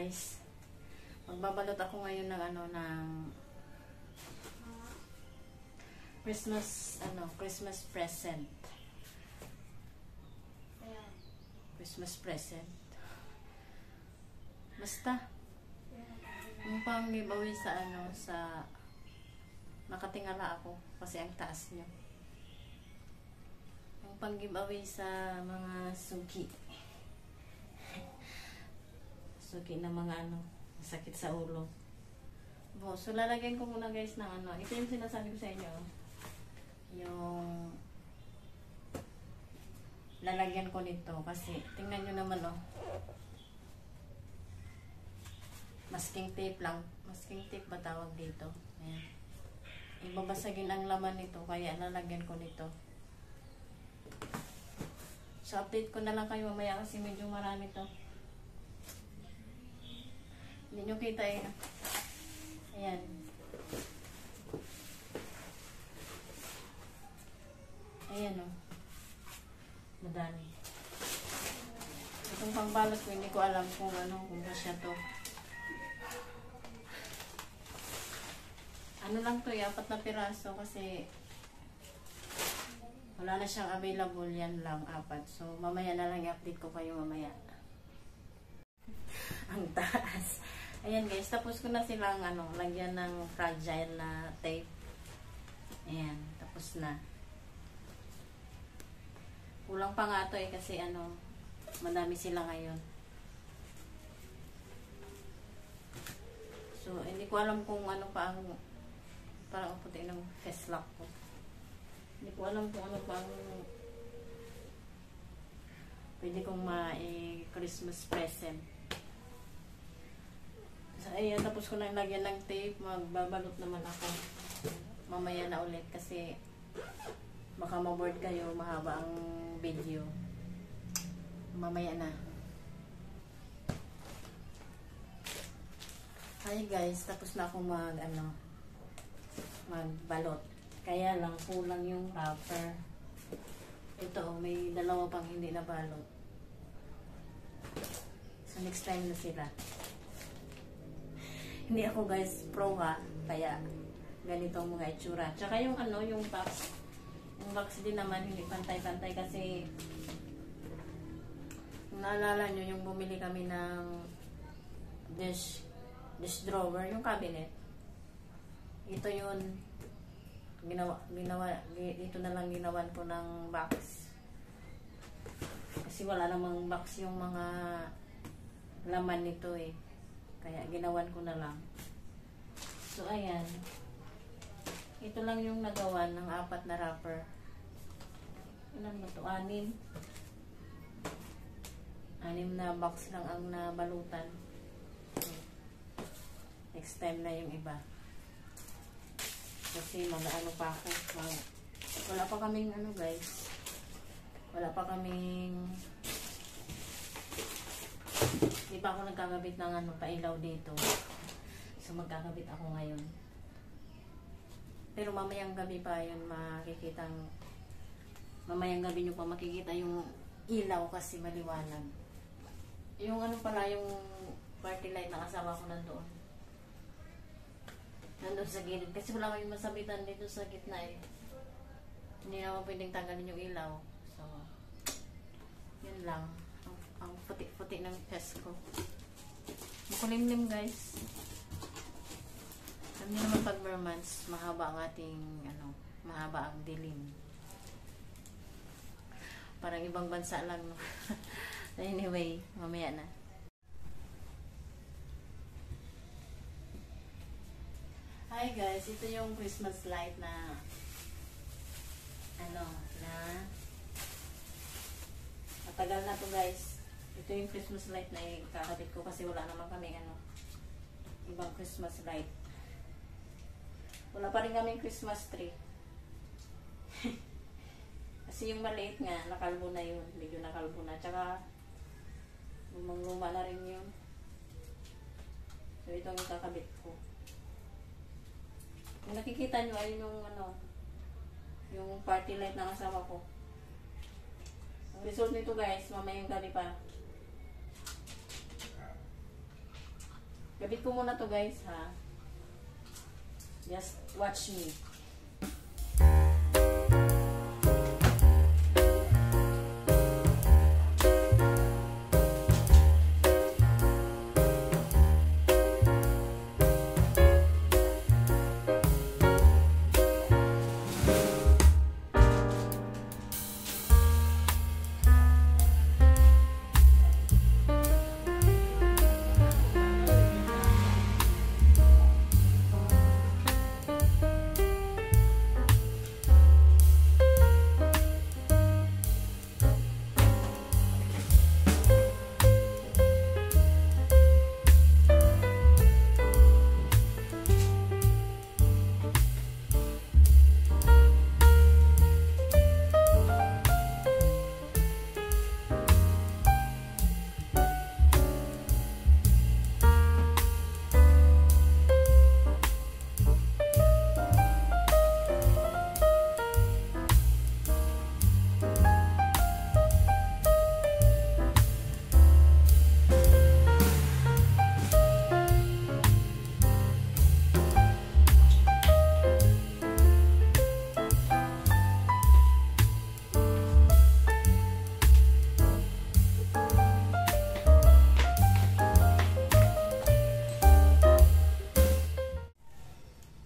guys, magbabalot ako ngayon ng Christmas present. Christmas present. Basta yung pang giveaway sa nakatingala ako kasi ang taas niya. Yung pang giveaway sa mga suki. Suki na mga sakit sa ulo. So lalagyan ko muna guys ng ito yung sinasabi ko sa inyo. Yung lalagyan ko nito kasi tingnan nyo naman masking tape lang. Masking tape ba tawag dito? Ayan. Ibabasagin ang laman nito kaya lalagyan ko nito. So update ko na lang kayo mamaya kasi medyo marami to. Hindi nyo kita Ayan. Ayan madami. Itong pangbalot ko, hindi ko alam kung kung kasya to. Lang to 4 na piraso kasi wala na siyang available, yan lang 4. So mamaya na lang i-update ko kayo mamaya. Ang taas. Ayan guys, tapos ko na silang lagyan ng fragile na tape. Ayan, tapos na. Kulang pa nga to kasi madami sila ngayon. So hindi ko alam kung pa ang parang puti ng face lock ko. Hindi ko alam kung pa ang pwede kong Christmas present. So ayan, tapos ko na lagyan ng tape. Magbabalot naman ako mamaya na ulit kasi baka ma-board kayo, mahaba ang video. Mamaya na. Hi guys, tapos na ako magbalot. Kaya lang kulang yung wrapper. Ito may 2 pang hindi na balot. So next time na sila. Hindi ako guys pro kaya ganito ang mga itsura. Tsaka yung yung box. Yung box din naman hindi pantay-pantay kasi naalala nyo yung bumili kami ng dish drawer, yung cabinet. Ito yun. Ito na lang ginawan ko ng box. Kasi wala namang box yung mga laman nito Kaya ginawan ko na lang. So ayan. Ito lang yung nagawa ng 4 na wrapper. Ilan ba ito? 6. 6 na box lang ang nabalutan. Next time na yung iba. Kasi pa ako. Wala pa kaming guys. Wala pa kaming hindi pa ako nagkakabit ng pailaw dito. So magkakabit ako ngayon. Pero mamayang gabi pa yun mamayang gabi nyo pa makikita yung ilaw kasi maliwanag. Yung pala yung party light na asawa ko nandoon sa gilid kasi wala kayong masabitan dito sa gitna hindi naman pwedeng tanggalin yung ilaw. So yun lang ang puti-puti ng test ko. Makulimlim guys. Alam niyo naman pag mermans, mahaba ang ating mahaba ang dilim. Parang ibang bansa lang Anyway, mamaya na. Hi guys, ito yung Christmas light na matagal na to guys. Ito yung Christmas light na kakabit ko kasi wala naman kami ibang Christmas light. Wala pa rin kami Christmas tree. Kasi yung maliit nga, nakalbo na yun. Medyo nakalbo na. Tsaka lumang-luma na rin yun. So ito ang kakabit ko. Kung nakikita nyo ay yung party light ng asawa ko. Ang result nito guys, mamayang gabi pa. Gabit ko muna to guys, ha? Just watch me.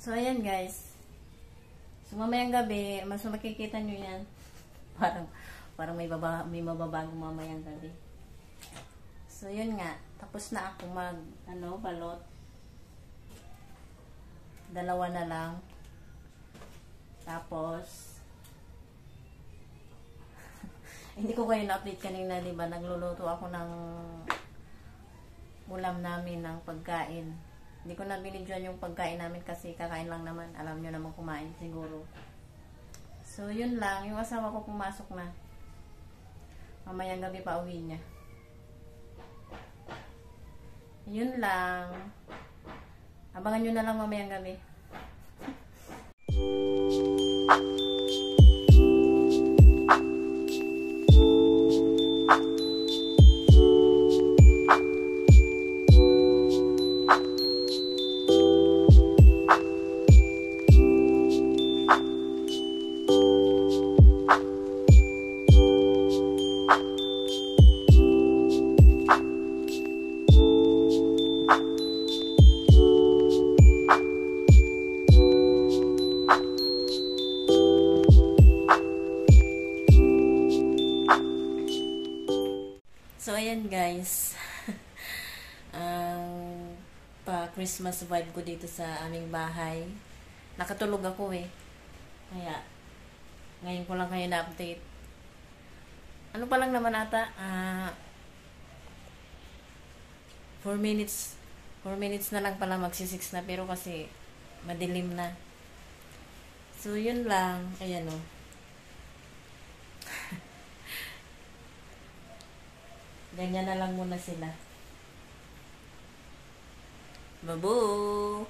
So, ayan guys. So, mamayang gabi, mas makikita nyo yan. Parang may mababago mamayang gabi. So, yun nga. Tapos na ako balot. Dalawa na lang. Tapos, hindi ko kayo na-update kanina, diba? Nagluluto ako ng ulam namin ng pagkain. Hindi ko na binidyoan yung pagkain namin kasi kakain lang naman. Alam nyo naman kumain siguro. So, yun lang. Yung asawa ko pumasok na. Mamayang gabi pa uwi niya. Yun lang. Abangan nyo na lang mamayang gabi. So, ayan guys. Ang pa-Christmas vibe ko dito sa aming bahay. Nakatulog ako eh. Kaya, ngayon ko lang kayo na-update. Ano pa lang naman ata? 4 minutes. 4 minutes na lang pala magsi-6 na. Pero kasi, madilim na. So, yun lang. Ayan o. Ganyan na lang muna sila. Babu!